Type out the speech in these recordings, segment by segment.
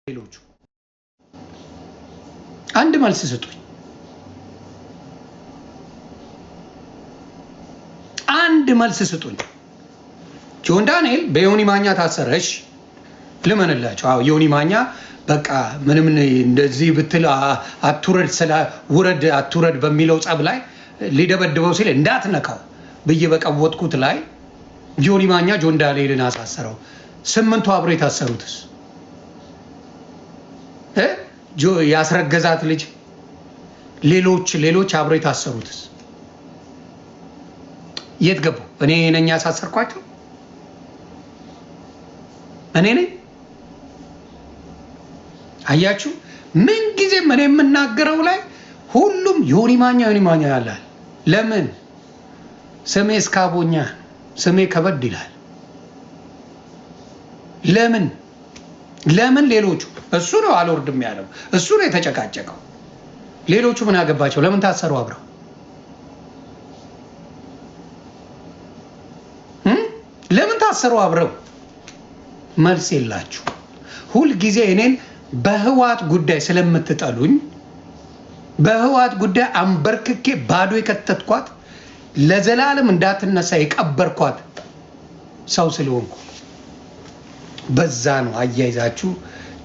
ሌሎቹ አንድ መልስ ስጡኝ። አንድ መልስ ስጡኝ። ጆን ዳንኤል በዮኒ ማኛ ታሰረሽ ልመንላቸው። አዎ ዮኒ ማኛ በቃ ምንም እንደዚህ ብትል አትውረድ ስለ ውረድ አትውረድ በሚለው ጸብ ላይ ሊደበድበው ሲል እንዳትነካው ብዬ በቀወጥኩት ላይ ዮኒ ማኛ ጆን ዳንኤልን አሳሰረው። ስምንቱ አብሮ የታሰሩትስ ያስረገዛት ልጅ ሌሎች አብሮ የታሰሩትስ የት ገቡ? እኔ ነኝ ያሳሰርኳቸው? እኔ ነኝ? አያችሁ፣ ምን ጊዜ ምን የምናገረው ላይ ሁሉም ዮኒ ማኛ ያላል። ለምን ስሜ እስካቦኛ ስሜ ከበድ ይላል? ለምን ሌሎቹ እሱ ነው አልወርድም ያለው፣ እሱ ነው የተጨቃጨቀው። ሌሎቹ ምን አገባቸው? ለምን ታሰሩ አብረው? ለምን ታሰሩ አብረው? መልስ የላችሁ። ሁልጊዜ እኔን በህዋት ጉዳይ ስለምትጠሉኝ በህዋት ጉዳይ አንበርክኬ ባዶ የከተትኳት ለዘላለም እንዳትነሳ የቀበርኳት ሰው ስለሆንኩ በዛ ነው አያይዛችሁ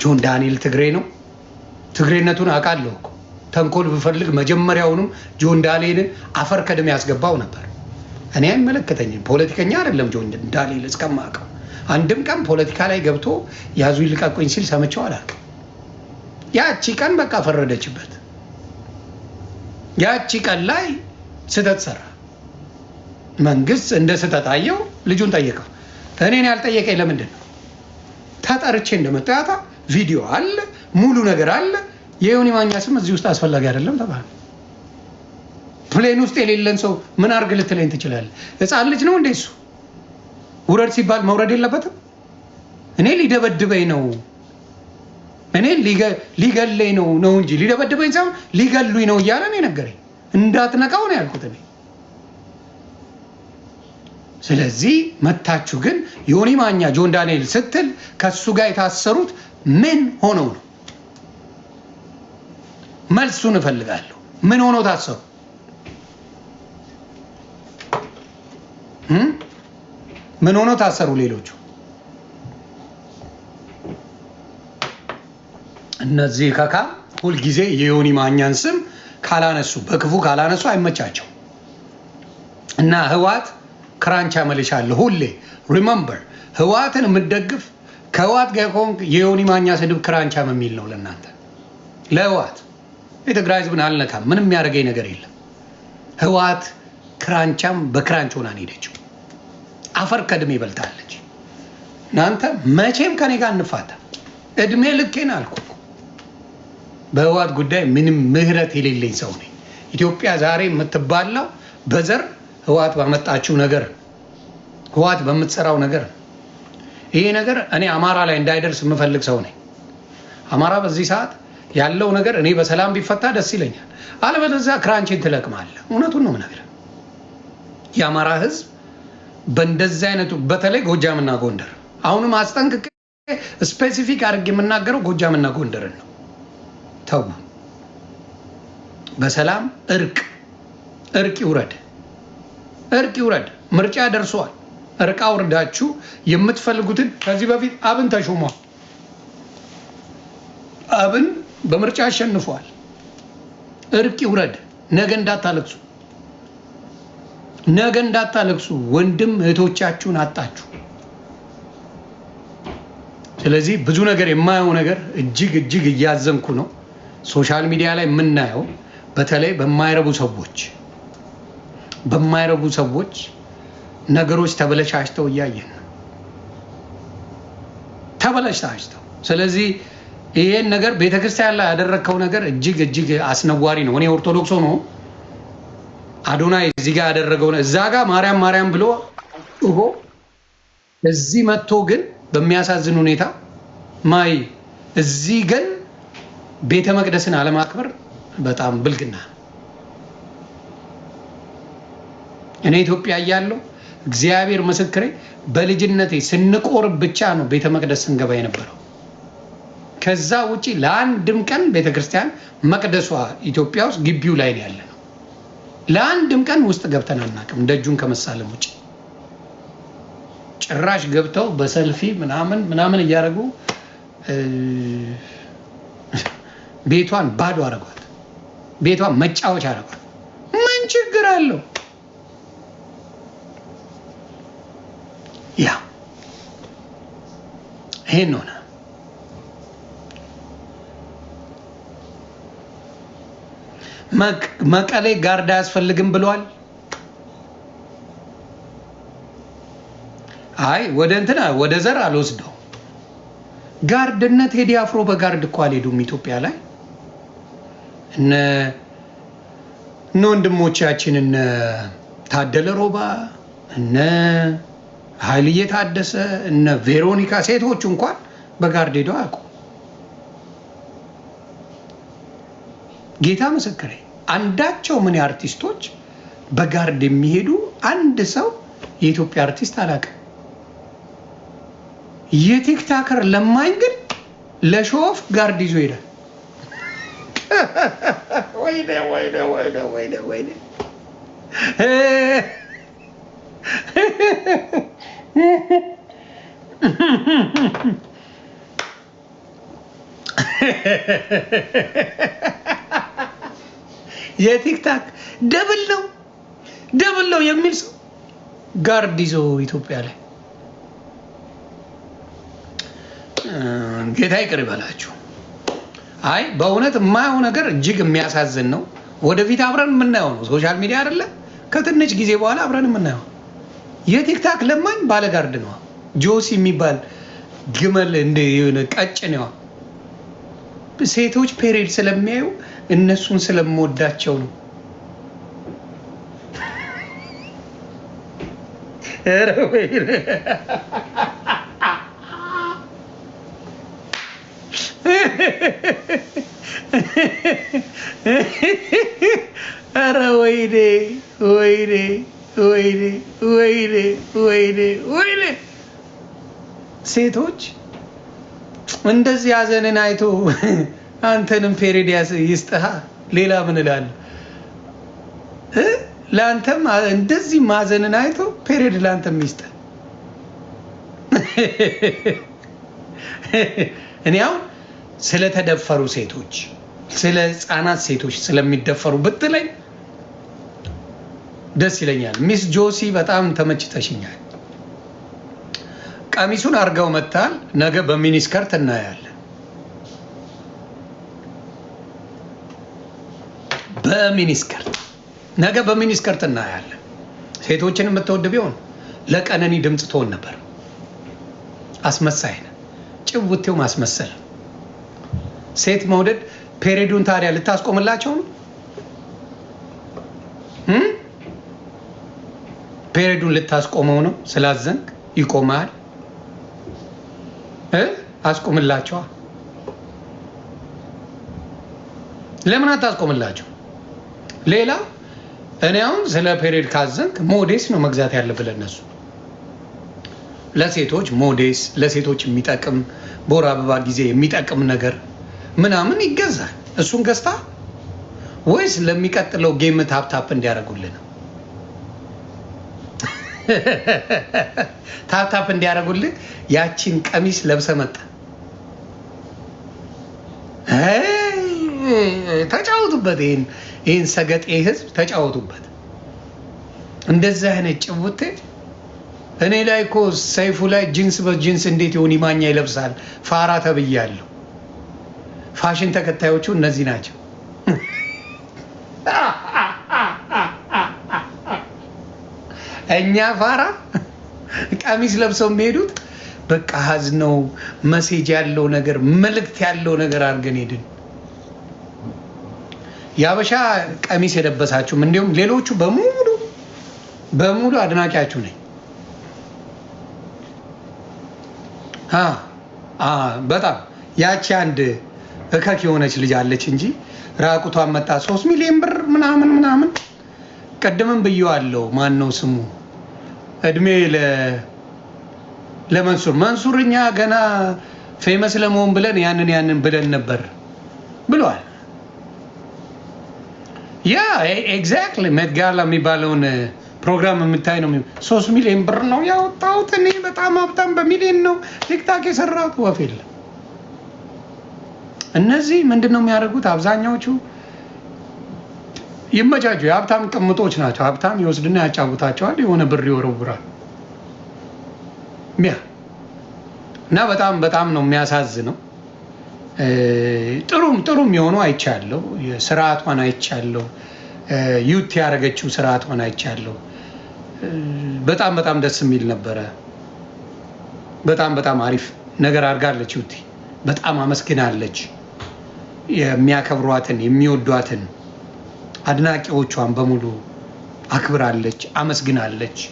ጆን ዳንኤል ትግሬ ነው። ትግሬነቱን አውቃለሁ እኮ። ተንኮል ብፈልግ መጀመሪያውንም ጆን ዳንኤልን አፈር ከደም ያስገባው ነበር። እኔ አይመለከተኝም። ፖለቲከኛ አይደለም ጆን ዳንኤል እስከማውቀው። አንድም ቀን ፖለቲካ ላይ ገብቶ ያዙ ይልቀቁኝ ሲል ሰምቼው አላውቅም። ያቺ ቀን በቃ ፈረደችበት። ያቺ ቀን ላይ ስህተት ሰራ። መንግስት እንደ ስህተት አየው። ልጁን ጠየቀው። እኔን ያልጠየቀኝ ለምንድን ነው? ተጠርቼ እንደመጣ ያታ ቪዲዮ አለ፣ ሙሉ ነገር አለ። የዮኒ ማኛ ስም እዚህ ውስጥ አስፈላጊ አይደለም ተባለ። ፕሌን ውስጥ የሌለን ሰው ምን አርግ ልትለኝ ትችላለህ? ህፃን ልጅ ነው እንዴ እሱ? ውረድ ሲባል መውረድ የለበትም? እኔ ሊደበድበኝ ነው፣ እኔ ሊገለኝ ነው እንጂ ሊደበድበኝ ሳይሆን ሊገሉኝ ነው እያለ ነው የነገረኝ። እንዳትነካው ነው ያልኩት እኔ። ስለዚህ መታችሁ ግን ዮኒ ማኛ ጆን ዳንኤል ስትል ከሱ ጋር የታሰሩት ምን ሆነው ነው? መልሱን እፈልጋለሁ። ምን ሆነው ታሰሩ? ምን ሆነው ታሰሩ? ሌሎቹ እነዚህ ከካ ሁልጊዜ የዮኒ ማኛን ስም ካላነሱ በክፉ ካላነሱ አይመቻቸው እና ህዋት ክራንቻ መልሻለሁ ሁሌ ሪመምበር። ህዋትን የምትደግፍ ከህዋት ጋር ከሆንክ የዮኒ ማኛ ስድብ ክራንቻ የሚል ነው ለእናንተ። ለህዋት የትግራይ ህዝብን አልነካም፣ ምንም የሚያደርገኝ ነገር የለም። ህዋት ክራንቻም በክራንች ሆና ሄደችው። አፈር ከእድሜ ይበልጣለች። እናንተ መቼም ከኔ ጋር እንፋታ። እድሜ ልኬን አልኩ። በህዋት ጉዳይ ምንም ምህረት የሌለኝ ሰው ነኝ። ኢትዮጵያ ዛሬ የምትባላው በዘር ህዋት ባመጣችው ነገር፣ ህዋት በምትሰራው ነገር። ይሄ ነገር እኔ አማራ ላይ እንዳይደርስ የምፈልግ ሰው ነኝ። አማራ በዚህ ሰዓት ያለው ነገር እኔ በሰላም ቢፈታ ደስ ይለኛል። አለበለዚያ ክራንችን ትለቅማለህ። እውነቱን ነው የምነግርህ። የአማራ ህዝብ በእንደዚህ አይነቱ በተለይ ጎጃምና ጎንደር፣ አሁንም አስጠንቅቄ ስፔሲፊክ አድርጌ የምናገረው ጎጃምና ጎንደርን ነው። ተው፣ በሰላም እርቅ ይውረድ። ምርጫ ደርሷል። እርቅ አውርዳችሁ የምትፈልጉትን። ከዚህ በፊት አብን ተሾሟል። አብን በምርጫ አሸንፏል። እርቅ ይውረድ። ነገ እንዳታለቅሱ። ወንድም እህቶቻችሁን አጣችሁ። ስለዚህ ብዙ ነገር የማየው ነገር እጅግ እያዘንኩ ነው። ሶሻል ሚዲያ ላይ የምናየው በተለይ በማይረቡ ሰዎች ነገሮች ተበለሻሽተው እያየን ነው። ተበለሻሽተው። ስለዚህ ይሄን ነገር ቤተክርስቲያን ላይ ያደረከው ነገር እጅግ አስነዋሪ ነው። እኔ ኦርቶዶክስ ሆኖ አዶናይ እዚህ ጋር ያደረገው እዛ ጋር ማርያም ብሎ እዚህ መጥቶ ግን በሚያሳዝን ሁኔታ እዚህ ግን ቤተ መቅደስን አለማክበር በጣም ብልግና። እኔ ኢትዮጵያ እያለሁ እግዚአብሔር ምስክሬ በልጅነቴ ስንቆርብ ብቻ ነው ቤተ መቅደስ ስንገባ የነበረው። ከዛ ውጪ ለአንድም ቀን ቤተክርስቲያን መቅደሷ ኢትዮጵያ ውስጥ ግቢው ላይ ነው ያለ ነው። ለአንድም ቀን ውስጥ ገብተን አናውቅም ደጁን ከመሳለም ውጪ። ጭራሽ ገብተው በሰልፊ ምናምን እያደረጉ ቤቷን ባዶ አረጓት። ቤቷን መጫወቻ አረጓት። ምን ችግር አለው? ያ ይሄን ሆነ። መቀሌ ጋርድ አያስፈልግም ብለዋል። አይ ወደ ዘር አልወስደው። ጋርድነ ቴዲ አፍሮ በጋርድ እኮ አልሄዱም ኢትዮጵያ ላይ። እነ ወንድሞቻችን እነ ታደለ ሮባ እነ ኃይልዬ ታደሰ እነ ቬሮኒካ ሴቶቹ እንኳን በጋርድ ሄደው አያውቁም። ጌታ ምስክሬ አንዳቸው ምን አርቲስቶች በጋርድ የሚሄዱ አንድ ሰው የኢትዮጵያ አርቲስት አላውቅም። የቲክታከር ለማኝ ግን ለሾፍ ጋርድ ይዞ ይሄዳል። ወይኔ የቲክታክ ደብል ነው የሚል ሰው ጋርድ ይዞ ኢትዮጵያ ላይ ጌታ ይቅር ይበላችሁ። አይ በእውነት የማየው ነገር እጅግ የሚያሳዝን ነው። ወደፊት አብረን የምናየው ነው። ሶሻል ሚዲያ አይደለ? ከትንሽ ጊዜ በኋላ አብረን የምናየው የቲክታክ ለማኝ ባለጋርድ ነው። ጆሲ የሚባል ግመል እንደ የሆነ ቀጭን ነው። ሴቶች ፔሬድ ስለሚያዩ እነሱን ስለምወዳቸው ነው። ኧረ ወይኔ ሴቶች እንደዚህ ያዘንን አይቶ አንተንም ፔሬድ ይስጥሃ። ሌላ ምን እላለሁ? ለአንተም እንደዚህ ማዘንን አይቶ ፔሬድ ለአንተም ይስጥህ። እኔ አሁን ስለተደፈሩ ሴቶች ስለ ህፃናት ሴቶች ስለሚደፈሩ ብትለኝ ደስ ይለኛል። ሚስ ጆሲ በጣም ተመችተሽኛል። ቀሚሱን አርጋው መታል። ነገ በሚኒስከርት እናያለን። ነገ በሚኒስከርት እናያለን። ሴቶችን የምትወድ ቢሆን ለቀነኒ ድምፅ ትሆን ነበር። አስመሳይ ነህ። ጭውቴው ማስመሰል። ሴት መውደድ ፔሬዱን ታዲያ ልታስቆምላቸው ነው? ፔሬዱን ልታስቆመው ነው? ስላዘንክ ይቆማል። አስቆምላቸዋ። ለምን አታስቆምላቸው? ሌላ እኔ አሁን ስለ ፔሬድ ካዘንክ ሞዴስ ነው መግዛት ያለብን እነሱ ለሴቶች ሞዴስ፣ ለሴቶች የሚጠቅም በወር አበባ ጊዜ የሚጠቅም ነገር ምናምን ይገዛል። እሱን ገዝታ ወይስ ለሚቀጥለው ጌም ታፕታፕ እንዲያደርጉልን ታፕታፕ እንዲያደርጉልን ያቺን ቀሚስ ለብሰ መጣ። ተጫወቱበት። ይህን ሰገጤ ህዝብ ተጫወቱበት። እንደዚህ አይነት ጭውቴ እኔ ላይ እኮ ሰይፉ ላይ ጂንስ በጂንስ እንዴት ይሆን ይማኛ ይለብሳል ፋራ ተብያለሁ። ፋሽን ተከታዮቹ እነዚህ ናቸው። እኛ ፋራ ቀሚስ ለብሰው የሚሄዱት በቃ ሀዝነው መሴጅ ያለው ነገር መልእክት ያለው ነገር አድርገን ሄድን። ያበሻ ቀሚስ የለበሳችሁም እንዲሁም ሌሎቹ በሙሉ አድናቂያችሁ ነኝ። በጣም ያቺ አንድ እከክ የሆነች ልጅ አለች እንጂ ራቁቷን መጣ 3 ሚሊዮን ብር ምናምን ቀደምም ብየዋለሁ። ማን ነው ስሙ? እድሜ ለመንሱር እኛ ገና ፌመስ ለመሆን ብለን ያንን ብለን ነበር ብሏል። ያ ኤግዛክትሊ ሜትጋላ የሚባለውን ፕሮግራም የምታይ ነው። 3 ሚሊዮን ብር ነው ያወጣሁት እኔ በጣም ሀብታም በሚሊዮን ነው ቲክታክ የሰራሁት። ወፍ የለም። እነዚህ ምንድነው የሚያደርጉት? አብዛኛዎቹ ይመቻቹ የሀብታም ቅምጦች ናቸው። ሀብታም ይወስድና ያጫውታቸዋል፣ የሆነ ብር ይወረውራል። እና በጣም ነው የሚያሳዝነው። ጥሩም የሆኑ አይቻለሁ። ስርዓቷን አይቻለሁ። ዩቲ ያደረገችው ስርዓቷን አይቻለሁ። በጣም ደስ የሚል ነበረ። በጣም አሪፍ ነገር አድርጋለች ዩቲ። በጣም አመስግናለች። የሚያከብሯትን የሚወዷትን አድናቂዎቿን በሙሉ አክብራለች፣ አመስግናለች።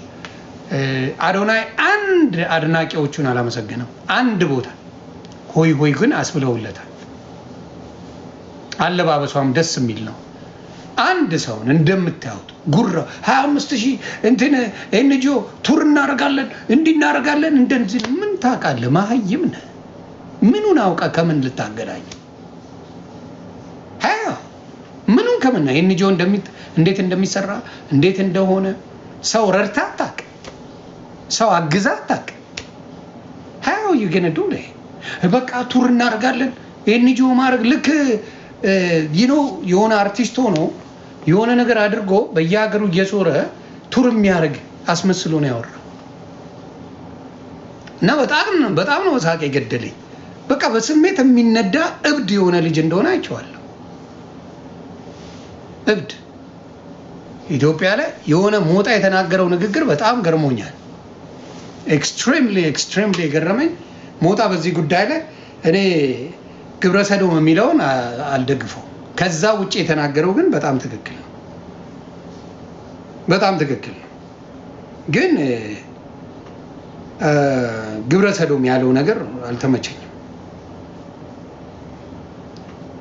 አዶናይ አንድ አድናቂዎቹን አላመሰገነም። አንድ ቦታ ሆይ ግን አስብለውለታል። አለባበሷም ደስ የሚል ነው። አንድ ሰውን እንደምታዩት ጉራ 25000 እንትን ኤንጂኦ ቱር እናደርጋለን እንዲናደርጋለን እንደዚህ ምን ታውቃለህ? ማህይም ነህ። ምኑን አውቃ ከምን ልታገናኝ? ምኑን ከምን ኤንጂኦ እንዴት እንደሚሰራ እንዴት እንደሆነ ሰው ረድታ አታውቅ፣ ሰው አግዛ አታውቅ። how you gonna do that? በቃ ቱር እናደርጋለን ኤንጂኦ ማድረግ ልክ የሆነ አርቲስት ሆኖ የሆነ ነገር አድርጎ በየሀገሩ እየዞረ ቱር የሚያደርግ አስመስሎ ነው ያወራው። እና በጣም ነው ሳቅ የገደለኝ። በቃ በስሜት የሚነዳ እብድ የሆነ ልጅ እንደሆነ አይቼዋለሁ። እብድ ኢትዮጵያ ላይ የሆነ ሞጣ የተናገረው ንግግር በጣም ገርሞኛል። ኤክስትሪምሊ የገረመኝ ሞጣ በዚህ ጉዳይ ላይ እኔ ግብረ ሰዶም የሚለውን አልደግፈው። ከዛ ውጪ የተናገረው ግን በጣም ትክክል ነው። ግን ግብረ ሰዶም ያለው ነገር አልተመቸኝም።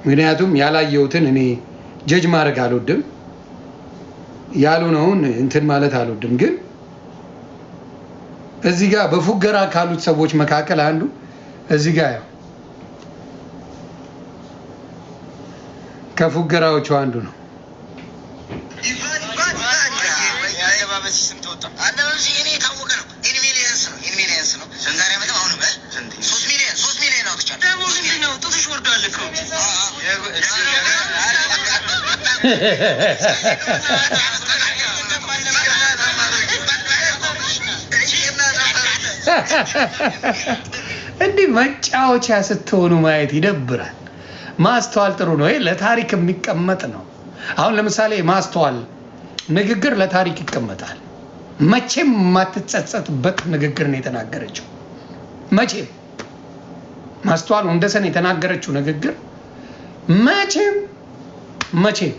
ምክንያቱም ያላየሁትን እኔ ጀጅ ማድረግ አልወድም፣ ያልሆነውን እንትን ማለት አልወድም። ግን እዚህ ጋር በፉገራ ካሉት ሰዎች መካከል አንዱ እዚህ ጋር ያው ከፉገራዎቹ አንዱ ነው። እንዲህ መጫወቻ ስትሆኑ ማየት ይደብራል። ማስተዋል ጥሩ ነው። ይሄ ለታሪክ የሚቀመጥ ነው። አሁን ለምሳሌ ማስተዋል ንግግር ለታሪክ ይቀመጣል። መቼም የማትጸጸትበት ንግግር ነው የተናገረችው። መቼም ማስተዋል ወንደሰን የተናገረችው ንግግር መቼም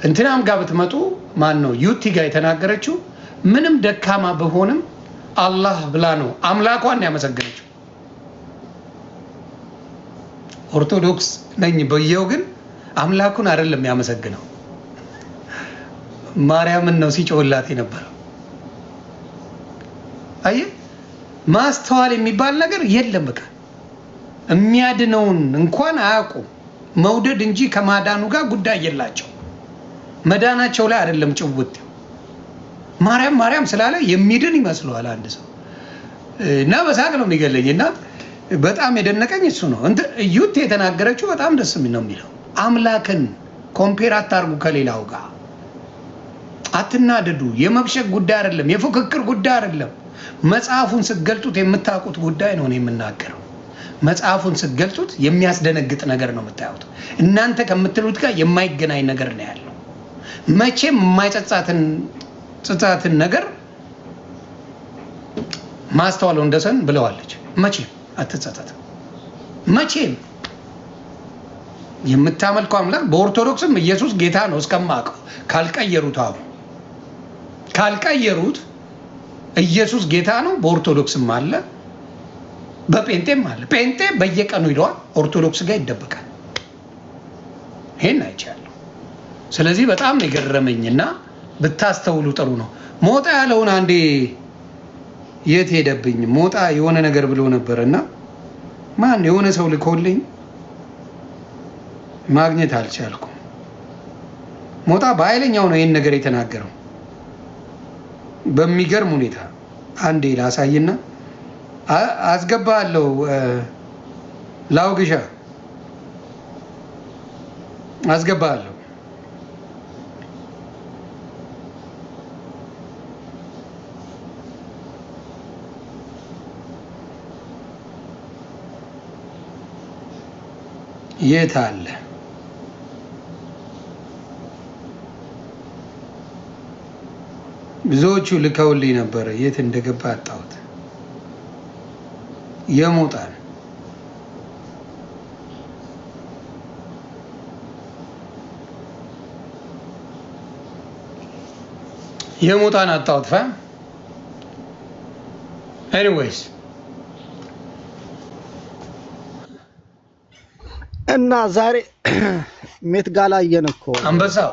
እንትናም ጋር ብትመጡ ማን ነው ዩቲ ጋር የተናገረችው ምንም ደካማ በሆንም አላህ ብላ ነው አምላኳን ያመሰገነችው። ኦርቶዶክስ ነኝ በየው ግን አምላኩን አይደለም ያመሰግነው፣ ማርያምን ነው ሲጮህላት የነበረው። አይ ማስተዋል የሚባል ነገር የለም። በቃ የሚያድነውን እንኳን አያውቁም። መውደድ እንጂ ከማዳኑ ጋር ጉዳይ የላቸው። መዳናቸው ላይ አይደለም ጭውት። ማርያም ስላለ የሚድን ይመስለዋል አንድ ሰው እና በሳቅ ነው የሚገለኝ። እና በጣም የደነቀኝ እሱ ነው። ዩቲ የተናገረችው በጣም ደስ ነው የሚለው። አምላክን ኮምፔር አታርጉ ከሌላው ጋር፣ አትናደዱ። የመብሸቅ ጉዳይ አይደለም፣ የፉክክር ጉዳይ አይደለም። መጽሐፉን ስትገልጡት የምታውቁት ጉዳይ ነው የምናገረው። መጽሐፉን ስትገልጡት የሚያስደነግጥ ነገር ነው የምታዩት። እናንተ ከምትሉት ጋር የማይገናኝ ነገር ነው ያለው። መቼም የማይጸጻትን ነገር ማስተዋል ወንደሰን ብለዋለች። መቼም አትጸጸትም። መቼም የምታመልከው አምላክ በኦርቶዶክስም ኢየሱስ ጌታ ነው እስከማውቀው ካልቀየሩት ኢየሱስ ጌታ ነው። በኦርቶዶክስም አለ፣ በጴንጤም አለ። ጴንጤ በየቀኑ ይለዋል፣ ኦርቶዶክስ ጋር ይደበቃል። ይሄን አይቻለሁ። ስለዚህ በጣም የገረመኝና ብታስተውሉ ጥሩ ነው። ሞጣ ያለውን አንዴ የት ሄደብኝ ሞጣ የሆነ ነገር ብሎ ነበርና ማን የሆነ ሰው ልኮልኝ ማግኘት አልቻልኩም። ሞጣ በኃይለኛው ነው ይሄን ነገር የተናገረው በሚገርም ሁኔታ። አንዴ ላሳይና አስገባለሁ። ላውግሻ አስገባለሁ። የት አለ? ብዙዎቹ ልከውልኝ ነበረ። የት እንደገባ አጣሁት። የሞጣን አጣሁት። ኤኒዌይስ እና ዛሬ ሜት ጋላ አየነኮ አንበሳው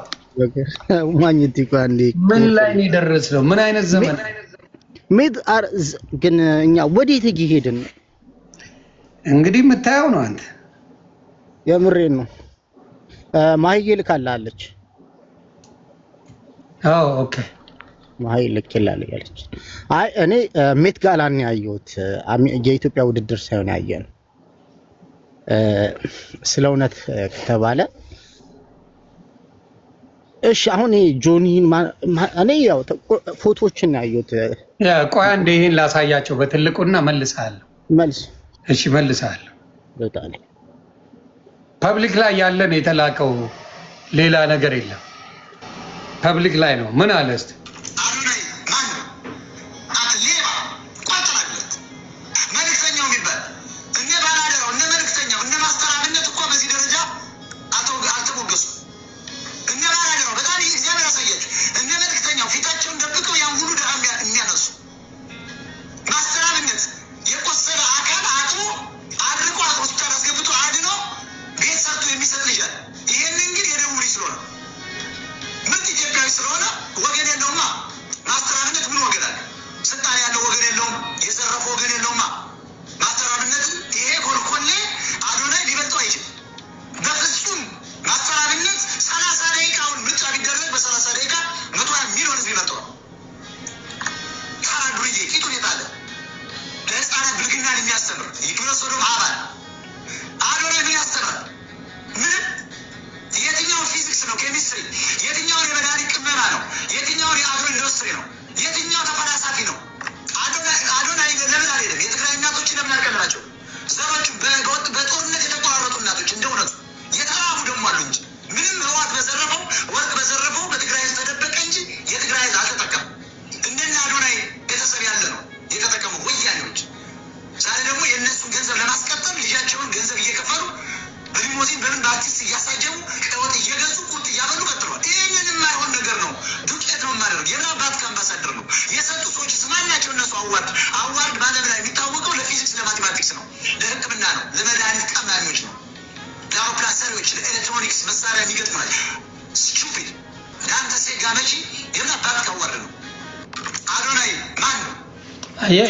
ማግኘት ይቋንዲ ምን ላይ ነው የደረስነው? ምን አይነት ዘመን ሜት ግን እኛ ወዴት እየሄድን ነው? እንግዲህ የምታየው ነው አንተ። የምሬን ነው። ማህዬ ልካላለች። ኦኬ ማህዬ ልክላለች። አይ እኔ ሜት ጋላን ያየሁት የኢትዮጵያ ውድድር ሳይሆን ያየነው ስለ እውነት ከተባለ እሺ። አሁን ጆኒን እኔ ያው ፎቶዎችን ያየሁት ቆይ አንዴ ይሄን ላሳያቸው በትልቁና መልሳለሁ። መልስ እሺ መልሳለሁ። በጣም ፐብሊክ ላይ ያለን የተላከው ሌላ ነገር የለም። ፐብሊክ ላይ ነው። ምን አለ እስቲ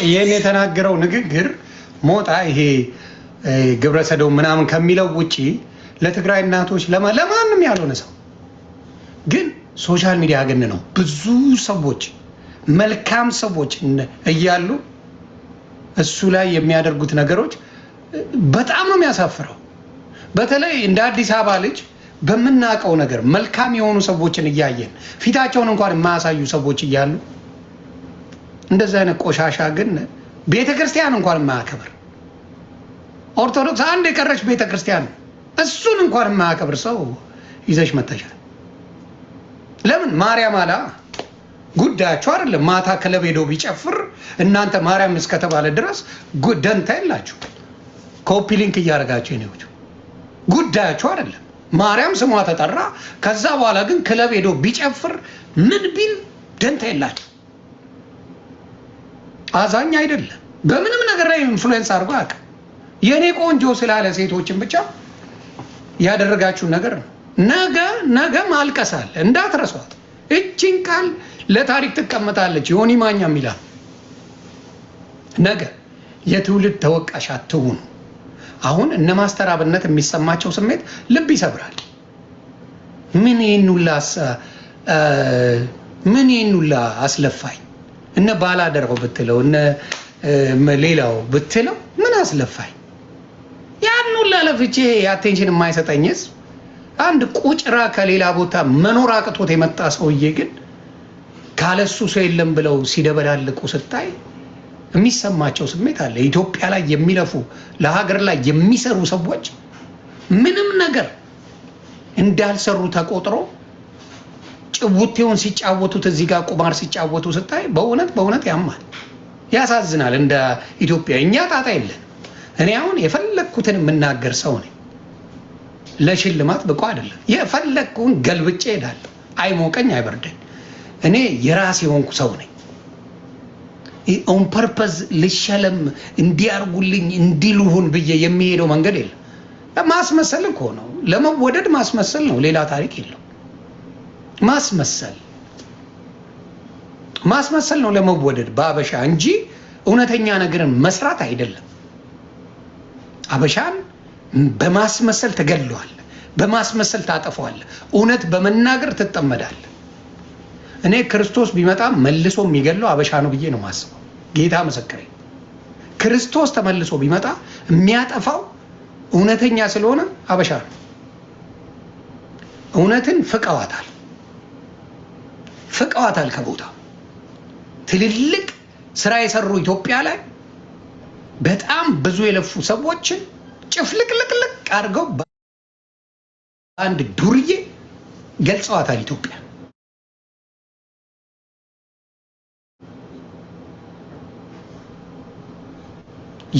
ይሄን የተናገረው ንግግር ሞጣ ይሄ ግብረሰዶም ምናምን ከሚለው ውጪ ለትግራይ እናቶች ለማንም ያልሆነ ሰው ግን ሶሻል ሚዲያ ግን ነው ብዙ ሰዎች መልካም ሰዎች እያሉ እሱ ላይ የሚያደርጉት ነገሮች በጣም ነው የሚያሳፍረው። በተለይ እንደ አዲስ አበባ ልጅ በመናቀው ነገር መልካም የሆኑ ሰዎችን እያየን ፊታቸውን እንኳን የማያሳዩ ሰዎች እያሉ እንደዛ አይነት ቆሻሻ ግን ቤተክርስቲያን እንኳን የማያከብር ኦርቶዶክስ አንድ የቀረች ቤተክርስቲያን እሱን እንኳን የማያከብር ሰው ይዘሽ መተሻል። ለምን ማርያም አላ ጉዳያቸው አይደለም። ማታ ክለብ ሄዶ ቢጨፍር እናንተ ማርያም እስከተባለ ድረስ ደንታ የላችሁ። ኮፒ ሊንክ እያደረጋችሁ ነው። ጉዳያቸው አይደለም። ማርያም ስሟ ተጠራ። ከዛ በኋላ ግን ክለብ ሄዶ ቢጨፍር ምን ቢል ደንታ የላችሁ። አዛኝ አይደለም። በምንም ነገር ላይ ኢንፍሉዌንስ አድርጎ አያውቅም። የኔ ቆንጆ ስላለ ሴቶችን ብቻ ያደረጋችሁ ነገር ነው። ነገ ማልቀሳል እንዳትረሷት። እቺን ቃል ለታሪክ ትቀመጣለች። ዮኒ ማኛ የሚላል ነገ የትውልድ ተወቃሽ አትሁኑ። አሁን እነ ማስተር አብነት የሚሰማቸው ስሜት ልብ ይሰብራል። ምን ይኑላ አስለፋኝ እነ ባላደረው ብትለው እነ ሌላው ብትለው ምን አስለፋኝ? ያን ሁላ ለፍቼ አቴንሽን የማይሰጠኝስ አንድ ቁጭራ ከሌላ ቦታ መኖር አቅቶት የመጣ ሰውዬ ግን ካለሱ ሰው የለም ብለው ሲደበላልቁ ስታይ የሚሰማቸው ስሜት አለ። ኢትዮጵያ ላይ የሚለፉ ለሀገር ላይ የሚሰሩ ሰዎች ምንም ነገር እንዳልሰሩ ተቆጥሮ ጭውቴውን ሲጫወቱት እዚህ ጋር ቁማር ሲጫወቱ ስታይ በእውነት ያማል፣ ያሳዝናል። እንደ ኢትዮጵያ እኛ ጣጣ የለን። እኔ አሁን የፈለግኩትን የምናገር ሰው ነኝ። ለሽልማት ብቁ አይደለም። የፈለግኩን ገልብጬ እሄዳለሁ። አይሞቀኝ አይበርደኝ። እኔ የራሴ የሆንኩ ሰው ነኝ። ኦን ፐርፐዝ ልሸለም እንዲያርጉልኝ እንዲልሁን ብዬ የሚሄደው መንገድ የለም። ማስመሰል እኮ ነው። ለመወደድ ማስመሰል ነው። ሌላ ታሪክ የለው። ማስመሰል ነው ለመወደድ በአበሻ እንጂ እውነተኛ ነገርን መስራት አይደለም። አበሻን በማስመሰል ትገለዋል፣ በማስመሰል ታጠፈዋል፣ እውነት በመናገር ትጠመዳል። እኔ ክርስቶስ ቢመጣ መልሶ የሚገለው አበሻ ነው ብዬ ነው ማስበው። ጌታ መሰከሬ። ክርስቶስ ተመልሶ ቢመጣ የሚያጠፋው እውነተኛ ስለሆነ አበሻ ነው። እውነትን ፍቀዋታል ከቦታ ትልልቅ ስራ የሰሩ ኢትዮጵያ ላይ በጣም ብዙ የለፉ ሰዎችን ጭፍልቅልቅልቅ አድርገው በአንድ ዱርዬ ገልጸዋታል ኢትዮጵያ።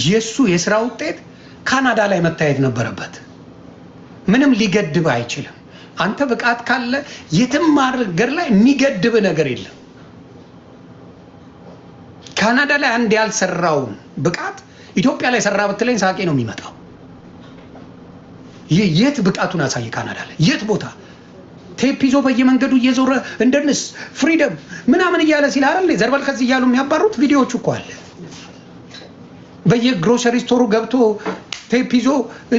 የሱ የስራ ውጤት ካናዳ ላይ መታየት ነበረበት። ምንም ሊገድብ አይችልም። አንተ ብቃት ካለ የትም ሀገር ላይ የሚገድብ ነገር የለም። ካናዳ ላይ አንድ ያልሰራውን ብቃት ኢትዮጵያ ላይ ሰራ ብትለኝ ሳቄ ነው የሚመጣው። የት ብቃቱን አሳየ? ካናዳ ላይ የት ቦታ ቴፕ ይዞ በየመንገዱ እየዞረ እንደንስ ፍሪደም ምናምን እያለ ሲል አይደል ዘርበል ከዚህ እያሉ የሚያባሩት ቪዲዮዎቹ እኮ አለ። በየግሮሰሪ ስቶሩ ገብቶ ቴፕ ይዞ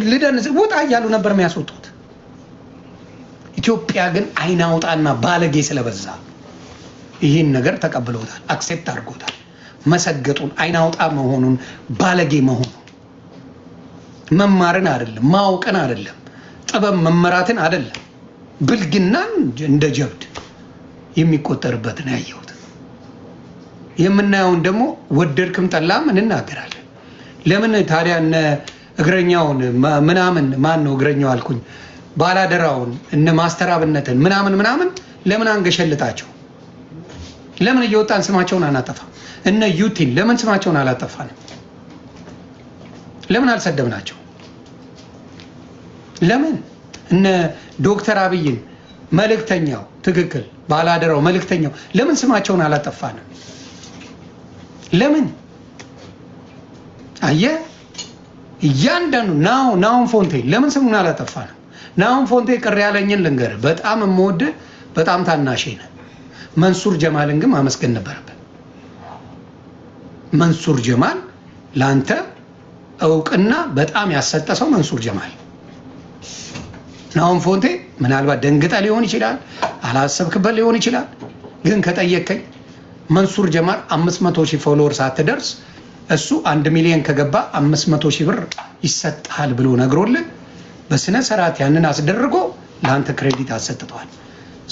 ልደንስ ውጣ እያሉ ነበር የሚያስወጡት። ኢትዮጵያ ግን አይናውጣና ባለጌ ስለበዛ ይህን ነገር ተቀብለውታል፣ አክሴፕት አድርጎታል። መሰገጡን፣ አይናውጣ መሆኑን፣ ባለጌ መሆኑን፣ መማርን አይደለም ማወቅን አይደለም ጥበብ መመራትን አይደለም ብልግናን እንደ ጀብድ የሚቆጠርበት ነው ያየሁት። የምናየውን ደግሞ ወደድክም ጠላም እንናገራለን። ለምን ታዲያ እነ እግረኛውን ምናምን ማን ነው እግረኛው አልኩኝ፣ ባላደራውን እነ ማስተር አብነትን ምናምን ለምን አንገሸልጣቸው? ለምን እየወጣን ስማቸውን አናጠፋ? እነ ዩቲን ለምን ስማቸውን አላጠፋንም? ለምን አልሰደብናቸው? ለምን እነ ዶክተር አብይን መልእክተኛው ትክክል ባላደራው መልእክተኛው ለምን ስማቸውን አላጠፋንም? ለምን አየ እያንዳንዱ ናውን ፎንቴ ለምን ስሙን አላጠፋንም? ናውን ፎንቴ ቅር ያለኝን ልንገርህ፣ በጣም የምወድህ በጣም ታናሼ ነህ። መንሱር ጀማልን ግን ማመስገን ነበረብን። መንሱር ጀማል ላንተ እውቅና በጣም ያሰጠ ሰው መንሱር ጀማል። ናውን ፎንቴ ምናልባት ደንግጠህ ሊሆን ይችላል፣ አላሰብክበት ሊሆን ይችላል። ግን ከጠየቀኝ መንሱር ጀማል 500,000 ፎሎወርስ ሳትደርስ እሱ 1 ሚሊዮን ከገባ 500,000 ብር ይሰጣል ብሎ ነግሮልህ በስነ ስርዓት ያንን አስደርጎ ለአንተ ክሬዲት አሰጥቷል።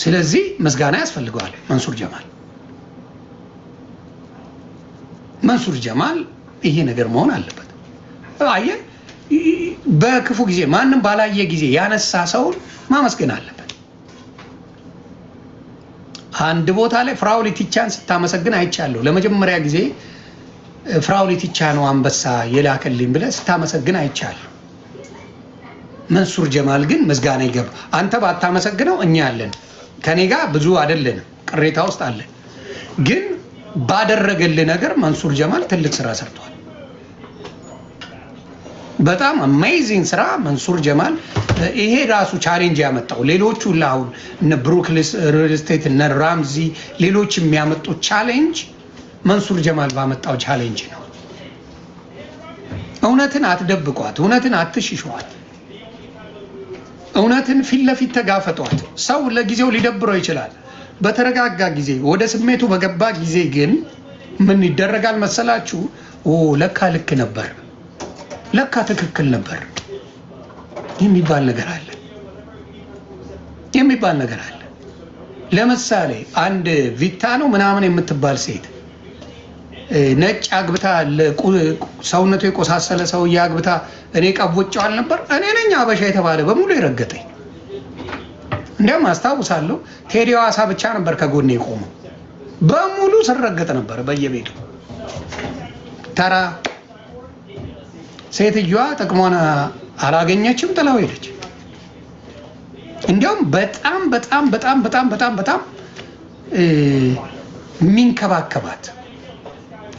ስለዚህ ምስጋና ያስፈልገዋል መንሱር ጀማል። መንሱር ጀማል ይሄ ነገር መሆን አለበት። አየህ በክፉ ጊዜ ማንም ባላየ ጊዜ ያነሳ ሰውን ማመስገን አለበት። አንድ ቦታ ላይ ፍራኦል ኢቲቻን ስታመሰግን አይቻለሁ። ለመጀመሪያ ጊዜ ፍራኦል ኢቲቻ ነው አንበሳ የላከልኝ ብለህ ስታመሰግን አይቻለሁ። መንሱር ጀማል ግን ምስጋና ይገባ። አንተ ባታመሰግነው እኛ አለን፣ ከኔ ጋር ብዙ አይደለንም፣ ቅሬታ ውስጥ አለን። ግን ባደረገልህ ነገር መንሱር ጀማል ትልቅ ስራ ሰርቷል። በጣም አሜዚንግ ስራ መንሱር ጀማል። ይሄ ራሱ ቻሌንጅ ያመጣው ሌሎቹ አሁን እነ ብሩክሊን ሪል ስቴት እነ ራምዚ ሌሎች የሚያመጡት ቻሌንጅ መንሱር ጀማል ባመጣው ቻሌንጅ ነው። እውነትን አትደብቋት፣ እውነትን አትሽሿት፣ እውነትን ፊት ለፊት ተጋፈጧት። ሰው ለጊዜው ሊደብረው ይችላል። በተረጋጋ ጊዜ ወደ ስሜቱ በገባ ጊዜ ግን ምን ይደረጋል መሰላችሁ? ለካ ልክ ነበር፣ ለካ ትክክል ነበር የሚባል ነገር አለ፣ የሚባል ነገር አለ። ለምሳሌ አንድ ቪታ ነው ምናምን የምትባል ሴት ነጭ አግብታ ሰውነቱ የቆሳሰለ ሰው አግብታ እኔ ቀቦጫዋል ነበር። እኔ ነኝ አበሻ የተባለ በሙሉ የረገጠኝ። እንደውም አስታውሳለሁ ቴዲ ሐዋሳ ብቻ ነበር ከጎኔ የቆመው፣ በሙሉ ስረገጥ ነበር በየቤቱ። ተራ ሴትዮዋ ጥቅሟን አላገኘችም፣ ጥላው ሄደች። እንዲያውም በጣም በጣም በጣም በጣም በጣም በጣም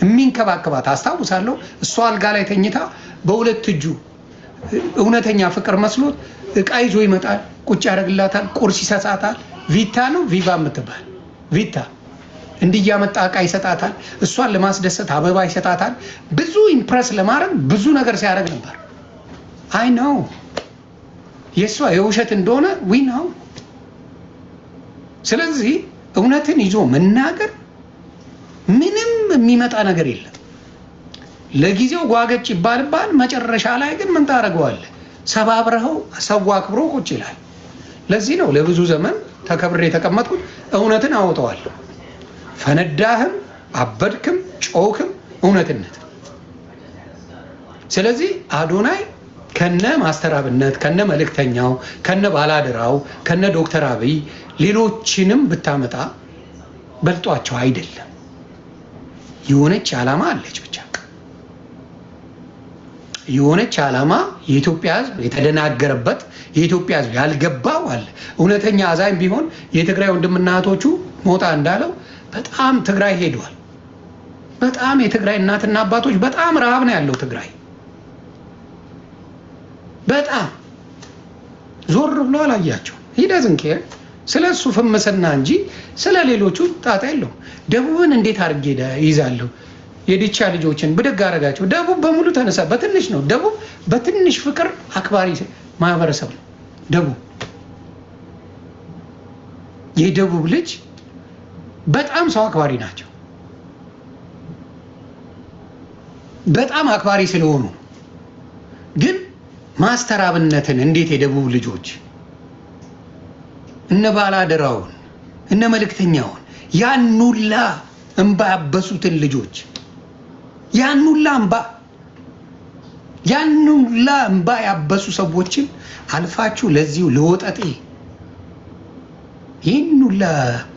የሚንከባከባት አስታውሳለሁ። እሷ አልጋ ላይ ተኝታ በሁለት እጁ እውነተኛ ፍቅር መስሎት እቃ ይዞ ይመጣል፣ ቁጭ ያደርግላታል፣ ቁርስ ይሰጣታል። ቪታ ነው ቪቫ የምትባል ቪታ እንዲያመጣ እቃ ይሰጣታል። እሷን ለማስደሰት አበባ ይሰጣታል። ብዙ ኢምፕረስ ለማድረግ ብዙ ነገር ሲያደርግ ነበር። አይ ነው የእሷ የውሸት እንደሆነ ዊ ነው። ስለዚህ እውነትን ይዞ መናገር ምንም የሚመጣ ነገር የለም። ለጊዜው ጓገጭ ይባልባል፣ መጨረሻ ላይ ግን ምን ታደርገዋለህ? ሰባብረኸው ሰው አክብሮ ቁጭ ይላል። ለዚህ ነው ለብዙ ዘመን ተከብሬ የተቀመጥኩት። እውነትን አወጣዋለሁ። ፈነዳህም አበድክም ጮክም እውነትነት። ስለዚህ አዶናይ ከነ ማስተር አብነት ከነ መልእክተኛው ከነ ባላደራው ከነ ዶክተር አብይ ሌሎችንም ብታመጣ በልጧቸው አይደለም። የሆነች ዓላማ አለች ብቻ። የሆነች ዓላማ የኢትዮጵያ ሕዝብ የተደናገረበት የኢትዮጵያ ሕዝብ ያልገባው አለ። እውነተኛ አዛኝ ቢሆን የትግራይ ወንድምና እህቶቹ ሞጣ እንዳለው በጣም ትግራይ ሄዷል። በጣም የትግራይ እናትና አባቶች በጣም ረሃብ ነው ያለው ትግራይ። በጣም ዞር ብሎ አላያቸው። ሂደዝን ኬር ስለሱ ፍምስና እንጂ ስለ ሌሎቹ ጣጣ የለውም። ደቡብን እንዴት አድርጌ ይዛለሁ? የዲቻ ልጆችን ብድግ አደረጋቸው። ደቡብ በሙሉ ተነሳ። በትንሽ ነው ደቡብ፣ በትንሽ ፍቅር አክባሪ ማህበረሰብ ነው ደቡብ። የደቡብ ልጅ በጣም ሰው አክባሪ ናቸው። በጣም አክባሪ ስለሆኑ ግን ማስተር አብነትን እንዴት የደቡብ ልጆች እነ ባላደራውን እነ መልእክተኛውን ያኑላ እንባ ያበሱትን ልጆች ያኑላ እንባ ያበሱ ሰዎችን አልፋችሁ ለዚሁ ለወጠጤ ይህኑላ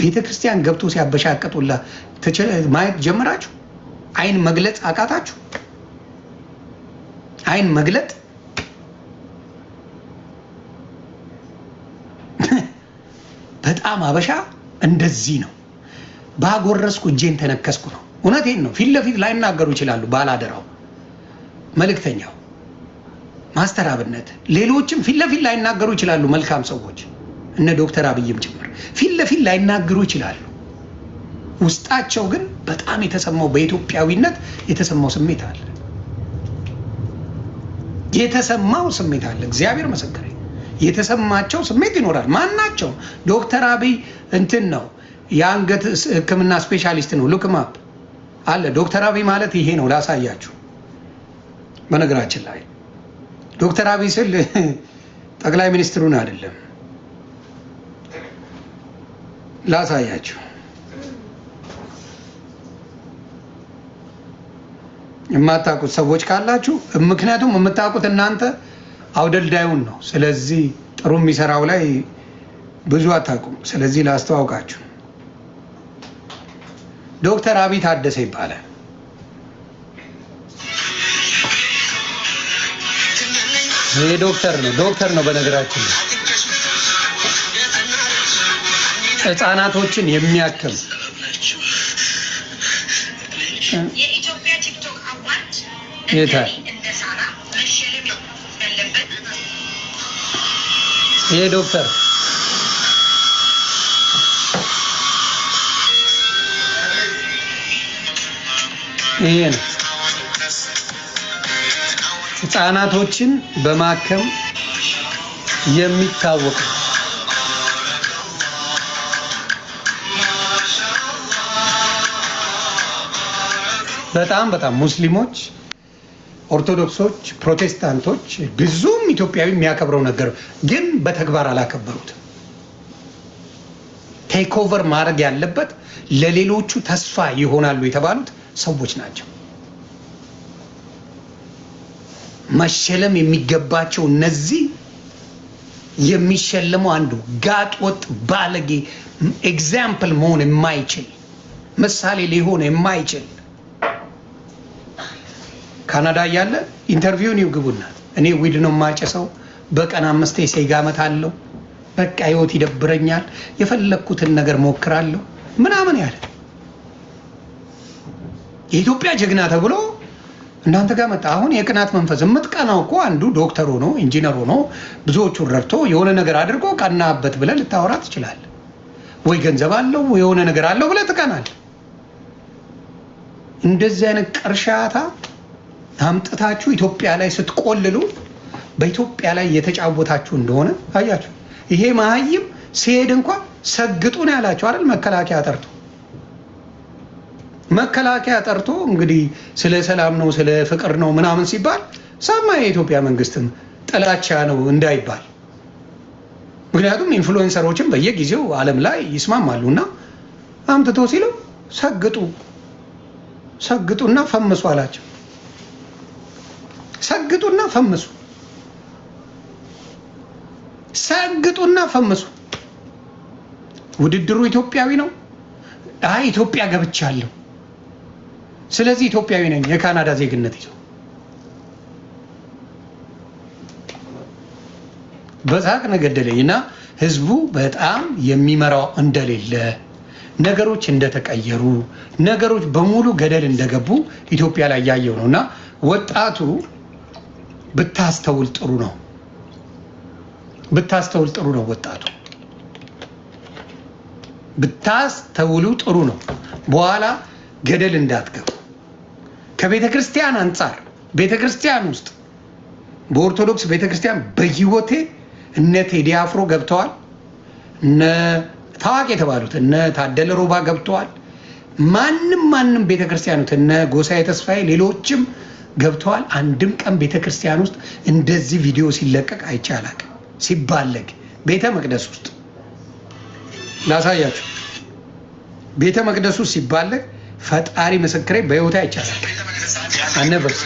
ቤተክርስቲያን ገብቶ ሲያበሻቀጡላ ማየት ጀመራችሁ። አይን መግለጽ አቃታችሁ። አይን መግለጥ በጣም አበሻ እንደዚህ ነው። ባጎረስኩ እጄን ተነከስኩ ነው። እውነቴን ነው። ፊት ለፊት ላይናገሩ ይችላሉ። ባላደራው፣ መልእክተኛው፣ ማስተር አብነት፣ ሌሎችም ፊት ለፊት ላይናገሩ ይችላሉ። መልካም ሰዎች እነ ዶክተር አብይም ጭምር ፊት ለፊት ላይናገሩ ይችላሉ። ውስጣቸው ግን በጣም የተሰማው በኢትዮጵያዊነት የተሰማው ስሜት አለ። የተሰማው ስሜት አለ። እግዚአብሔር መሰከረ። የተሰማቸው ስሜት ይኖራል። ማናቸው? ዶክተር አብይ እንትን ነው የአንገት ሕክምና ስፔሻሊስት ነው። ሉክማፕ አለ። ዶክተር አብይ ማለት ይሄ ነው። ላሳያችሁ። በነገራችን ላይ ዶክተር አብይ ስል ጠቅላይ ሚኒስትሩን አይደለም፣ ላሳያችሁ። የማታውቁት ሰዎች ካላችሁ፣ ምክንያቱም የምታውቁት እናንተ አውደልዳዩን ነው። ስለዚህ ጥሩ የሚሰራው ላይ ብዙ አታውቁም። ስለዚህ ላስተዋውቃችሁ። ዶክተር አብይ ታደሰ ይባላል። ይሄ ዶክተር ነው። በነገራችን ላይ ህፃናቶችን የሚያክም የኢትዮጵያ ቲክቶክ አዋርድ ይሄ ዶክተር ይሄ ነው። ህፃናቶችን በማከም የሚታወቅ በጣም ሙስሊሞች፣ ኦርቶዶክሶች፣ ፕሮቴስታንቶች ብዙም ኢትዮጵያዊ የሚያከብረው ነገር ግን በተግባር አላከበሩትም። ቴክ ኦቨር ማድረግ ያለበት ለሌሎቹ ተስፋ ይሆናሉ የተባሉት ሰዎች ናቸው። መሸለም የሚገባቸው እነዚህ የሚሸለመው አንዱ ጋጥ ወጥ ባለጌ ኤግዛምፕል መሆን የማይችል ምሳሌ ሊሆን የማይችል ካናዳ ያለ ኢንተርቪውን ይግቡና እኔ ዊድ ነው የማጨሰው በቀን 5 ሲጋመት አለው በቃ ህይወት ይደብረኛል የፈለኩትን ነገር ሞክራለሁ ምናምን ያለ የኢትዮጵያ ጀግና ተብሎ እናንተ ጋር መጣ። አሁን የቅናት መንፈስ የምትቀናው እኮ አንዱ ዶክተር ሆኖ ኢንጂነር ሆኖ ብዙዎቹን ረድቶ የሆነ ነገር አድርጎ ቀናበት ብለህ ልታወራ ትችላለህ። ወይ ገንዘብ አለው ወይ የሆነ ነገር አለው ብለህ ትቀናለህ። እንደዚህ አይነት ቅርሻታ አምጥታችሁ ኢትዮጵያ ላይ ስትቆልሉ በኢትዮጵያ ላይ የተጫወታችሁ እንደሆነ አያችሁ። ይሄ መሀይም ሲሄድ እንኳን ሰግጡን ያላችሁ አይደል? መከላከያ ጠርቶ እንግዲህ ስለ ሰላም ነው ስለ ፍቅር ነው ምናምን ሲባል ሰማ የኢትዮጵያ መንግስትም ጥላቻ ነው እንዳይባል። ምክንያቱም ኢንፍሉዌንሰሮችን በየጊዜው ዓለም ላይ ይስማማሉና አምጥቶ ሲለው ሰግጡና ፈምሱ አላቸው። ሰግጡና ፈምሱ። ውድድሩ ኢትዮጵያዊ ነው። አይ ኢትዮጵያ ገብቻለሁ ስለዚህ ኢትዮጵያዊ ነኝ የካናዳ ዜግነት ይዞ በዛቅ ነገደለኝና ህዝቡ በጣም የሚመራው እንደሌለ ነገሮች እንደተቀየሩ ነገሮች በሙሉ ገደል እንደገቡ ኢትዮጵያ ላይ ያየው ነውና ወጣቱ ብታስተውል ጥሩ ነው። ወጣቱ ብታስተውሉ ጥሩ ነው። በኋላ ገደል እንዳትገቡ። ከቤተክርስቲያን አንፃር ቤተክርስቲያን ውስጥ በኦርቶዶክስ ቤተክርስቲያን በህይወቴ እነ ቴዲ አፍሮ ገብተዋል። እነ ታዋቂ የተባሉት እነ ታደለ ሮባ ገብተዋል። ማንም ቤተክርስቲያኑት እነ ጎሳዬ ተስፋዬ ሌሎችም ገብተዋል። አንድም ቀን ቤተክርስቲያን ውስጥ እንደዚህ ቪዲዮ ሲለቀቅ አይቻላል። ሲባለግ ቤተ መቅደስ ውስጥ ላሳያችሁ። ቤተ መቅደስ ውስጥ ሲባለግ ፈጣሪ ምስክሬ በህይወቴ አይቻላል። አነበርስ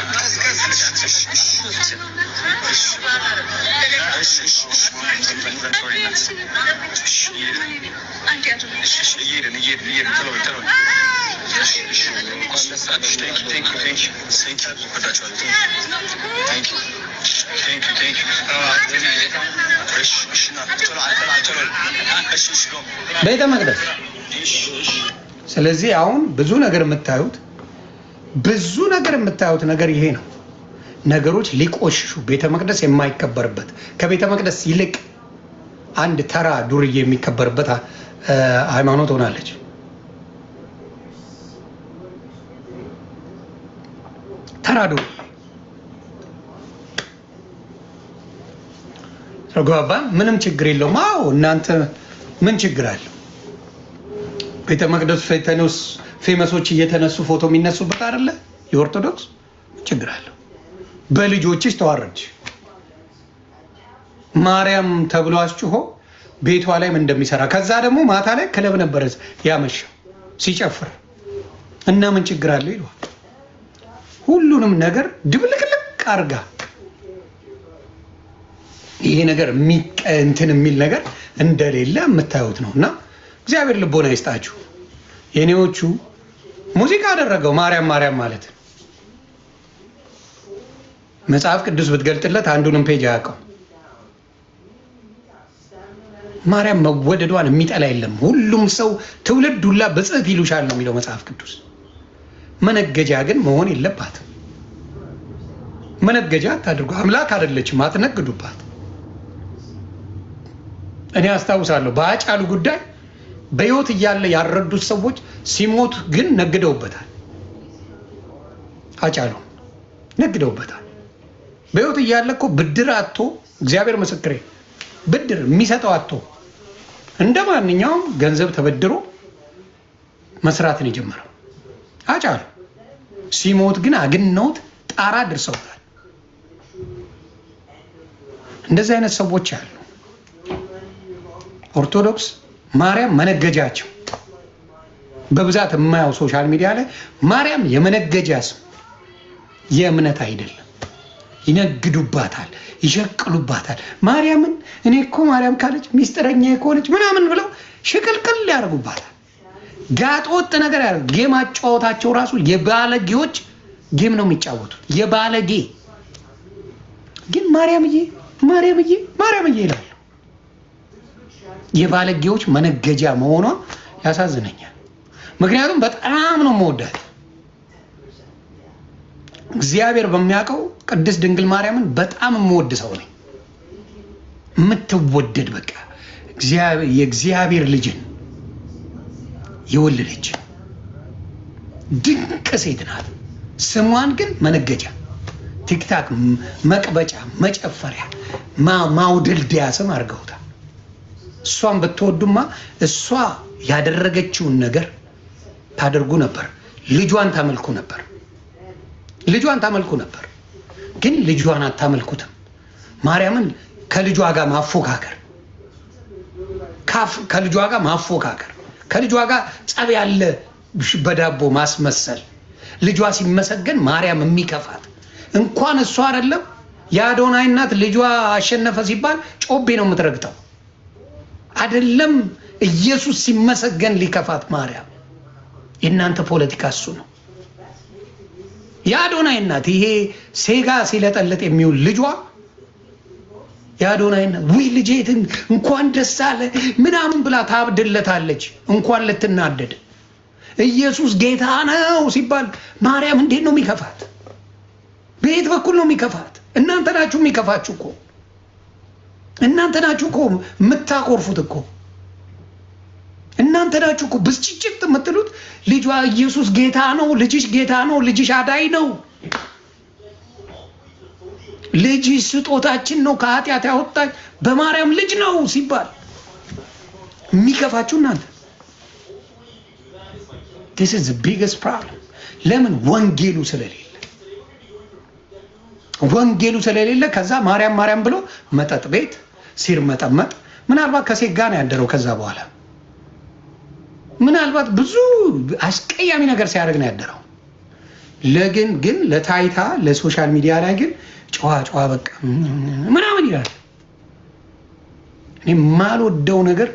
ቤተ መቅደስ። ስለዚህ አሁን ብዙ ነገር የምታዩት ነገር ይሄ ነው። ነገሮች ሊቆሽሹ ቤተ መቅደስ የማይከበርበት ከቤተ መቅደስ ይልቅ አንድ ተራ ዱርዬ የሚከበርበት ሃይማኖት ሆናለች። ተራ ዱርዬ ረጓባ ምንም ችግር የለውም። አዎ እናንተ ምን ችግር አለው? ቤተ መቅደስ ፌመሶች እየተነሱ ፎቶ የሚነሱበት አይደለ? የኦርቶዶክስ ችግር አለው? በልጆችሽ ተዋረድሽ። ማርያም ተብሎ አስጭሆ ቤቷ ላይ ምን እንደሚሰራ ከዛ ደግሞ ማታ ላይ ክለብ ነበረ ያመሸው ሲጨፍር እና ምን ችግር አለው ይሏል። ሁሉንም ነገር ድብልቅልቅ አርጋ ይሄ ነገር እንትን የሚል ነገር እንደሌለ የምታዩት ነውና እግዚአብሔር ልቦና ይስጣችሁ። የኔዎቹ ሙዚቃ አደረገው ማርያም ማለት መጽሐፍ ቅዱስ ብትገልጥለት አንዱንም ፔጅ አያውቀው። ማርያም መወደዷን የሚጠላ የለም። ሁሉም ሰው ትውልድ ሁላ በጽሕት ይሉሻል ነው የሚለው መጽሐፍ ቅዱስ። መነገጃ ግን መሆን የለባትም። መነገጃ አታድርጉ። አምላክ አይደለችም፣ አትነግዱባት። እኔ አስታውሳለሁ በአጫሉ ጉዳይ በህይወት እያለ ያረዱት ሰዎች ሲሞት ግን ነግደውበታል። አጫሉ ነግደውበታል። በህይወት እያለ እኮ ብድር አጥቶ እግዚአብሔር ምስክሬ ብድር የሚሰጠው አጥቶ እንደማንኛውም ገንዘብ ተበድሮ መስራትን የጀመረው ሃጫሉ ሲሞት ግን አግነውት ጣራ ድርሰውታል። እንደዚህ አይነት ሰዎች አሉ። ኦርቶዶክስ ማርያም መነገጃቸው በብዛት የማያው ሶሻል ሚዲያ ላይ ማርያም የመነገጃ ስም የእምነት አይደለም። ይነግዱባታል፣ ይሸቅሉባታል። ማርያምን እኔ እኮ ማርያም ካለች ሚስጥረኛ ከሆነች ምናምን ብለው ሽቅልቅል ያደርጉባታል። ጋጥ ወጥ ነገር ያደርጉ። ጌም አጫወታቸው ራሱ የባለጌዎች ጌም ነው የሚጫወቱት። የባለጌ ግን ማርያምዬ ማርያምዬ ማርያምዬ ይላሉ። የባለጌዎች መነገጃ መሆኗ ያሳዝነኛል። ምክንያቱም በጣም ነው የምወዳት። እግዚአብሔር በሚያውቀው ቅድስት ድንግል ማርያምን በጣም የምወድ ሰው ነኝ። የምትወደድ በቃ የእግዚአብሔር ልጅን የወለደች ድንቅ ሴት ናት። ስሟን ግን መነገጃ፣ ቲክታክ መቅበጫ፣ መጨፈሪያ፣ ማውደልዲያ ስም አድርገውታል። እሷን ብትወዱማ እሷ ያደረገችውን ነገር ታደርጉ ነበር። ልጇን ታመልኩ ነበር። ልጇን ታመልኩ ነበር። ግን ልጇን አታመልኩትም። ማርያምን ከልጇ ጋር ማፎካከር፣ ከልጇ ጋር ማፎካከር፣ ከልጇ ጋር ጸብ ያለ በዳቦ ማስመሰል። ልጇ ሲመሰገን ማርያም የሚከፋት እንኳን እሷ አይደለም የአዶናይ እናት ልጇ አሸነፈ ሲባል ጮቤ ነው የምትረግጠው። አይደለም ኢየሱስ ሲመሰገን ሊከፋት ማርያም። የእናንተ ፖለቲካ እሱ ነው። የአዶናይ እናት ይሄ ሴጋ ሲለጠለጥ የሚውል ልጇ የአዶናይ እናት ወይ ልጄ እንኳን ደስ አለ ምናምን ብላ ታብድለታለች። እንኳን ልትናደድ ኢየሱስ ጌታ ነው ሲባል ማርያም እንዴት ነው የሚከፋት? በየት በኩል ነው የሚከፋት? እናንተ ናችሁ የሚከፋችሁ እኮ። እናንተ ናችሁ እኮ የምታቆርፉት እኮ። እናንተ ናችሁ እኮ ብስጭጭት የምትሉት። ልጇ ኢየሱስ ጌታ ነው፣ ልጅሽ ጌታ ነው፣ ልጅሽ አዳይ ነው፣ ልጅሽ ስጦታችን ነው፣ ከኃጢአት ያወጣኝ በማርያም ልጅ ነው ሲባል የሚከፋችሁ እናንተ። this is the biggest problem። ለምን? ወንጌሉ ስለሌለ። ወንጌሉ ስለሌለ ከዛ ማርያም ማርያም ብሎ መጠጥ ቤት ሲርመጠመጥ ምናልባት ከሴት ጋር ነው ያደረው። ከዛ በኋላ ምናልባት ብዙ አስቀያሚ ነገር ሲያደርግ ነው ያደረው። ግን ለታይታ ለሶሻል ሚዲያ ላይ ግን ጨዋ በቃ ምናምን ይላል። እኔ የማልወደው ነገር